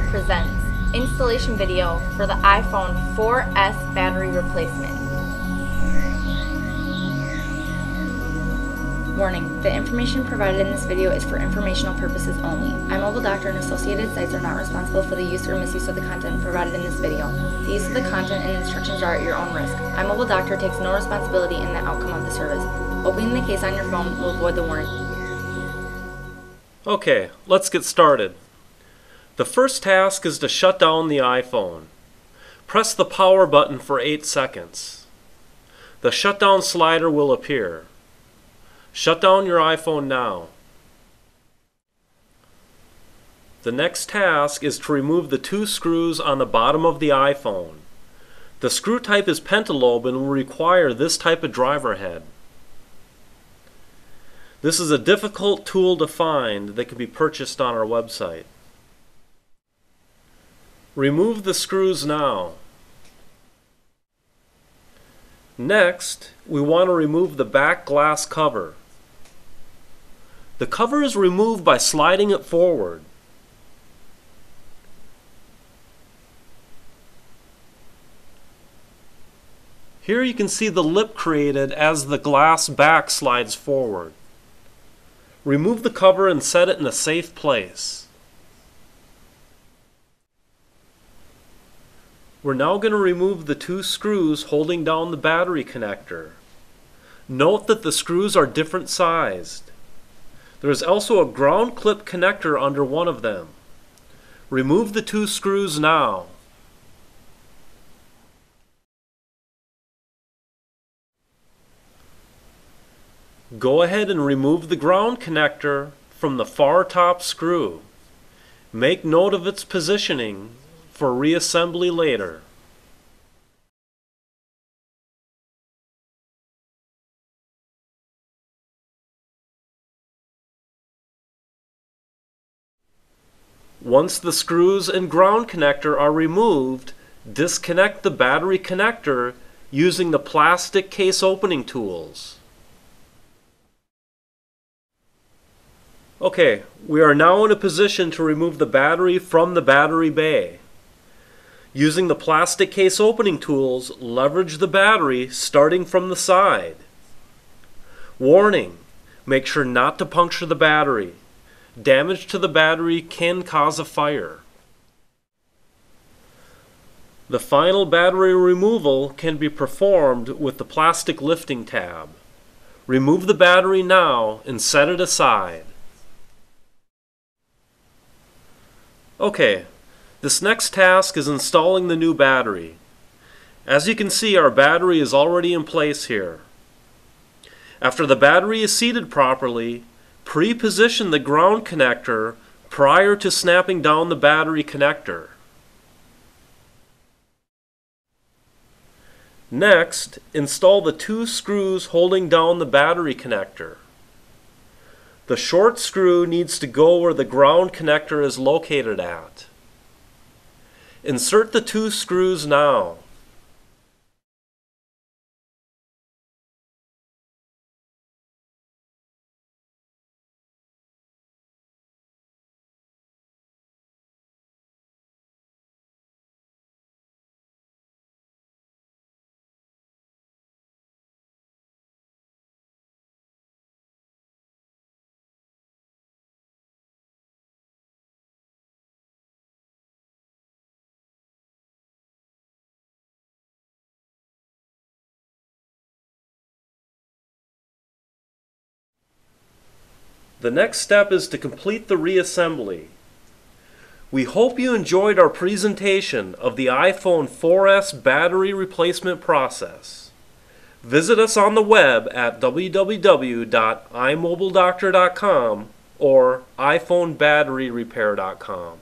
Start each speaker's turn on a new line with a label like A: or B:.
A: presents installation video for the iPhone 4S battery replacement. Warning, the information provided in this video is for informational purposes only. iMobile Doctor and associated sites are not responsible for the use or misuse of the content provided in this video. The use of the content and instructions are at your own risk. iMobile Doctor takes no responsibility in the outcome of the service. Opening the case on your phone will avoid the warranty.
B: Okay, let's get started. The first task is to shut down the iPhone. Press the power button for 8 seconds. The shutdown slider will appear. Shut down your iPhone now. The next task is to remove the 2 screws on the bottom of the iPhone. The screw type is pentalobe and will require this type of driver head. This is a difficult tool to find that can be purchased on our website. Remove the screws now. Next, we want to remove the back glass cover. The cover is removed by sliding it forward. Here you can see the lip created as the glass back slides forward. Remove the cover and set it in a safe place. We're now going to remove the 2 screws holding down the battery connector. Note that the screws are different sized. There is also a ground clip connector under one of them. Remove the 2 screws now. Go ahead and remove the ground connector from the far top screw. Make note of its positioning for reassembly later. Once the screws and ground connector are removed, disconnect the battery connector using the plastic case opening tools. Okay, we are now in a position to remove the battery from the battery bay. Using the plastic case opening tools, leverage the battery starting from the side. Warning, make sure not to puncture the battery. Damage to the battery can cause a fire. The final battery removal can be performed with the plastic lifting tab. Remove the battery now and set it aside. Okay, this next task is installing the new battery. As you can see, our battery is already in place here. After the battery is seated properly, pre-position the ground connector prior to snapping down the battery connector. Next, install the 2 screws holding down the battery connector. The short screw needs to go where the ground connector is located at. Insert the 2 screws now. The next step is to complete the reassembly. We hope you enjoyed our presentation of the iPhone 4S battery replacement process. Visit us on the web at www.imobiledoctor.com or iPhonebatteryrepair.com.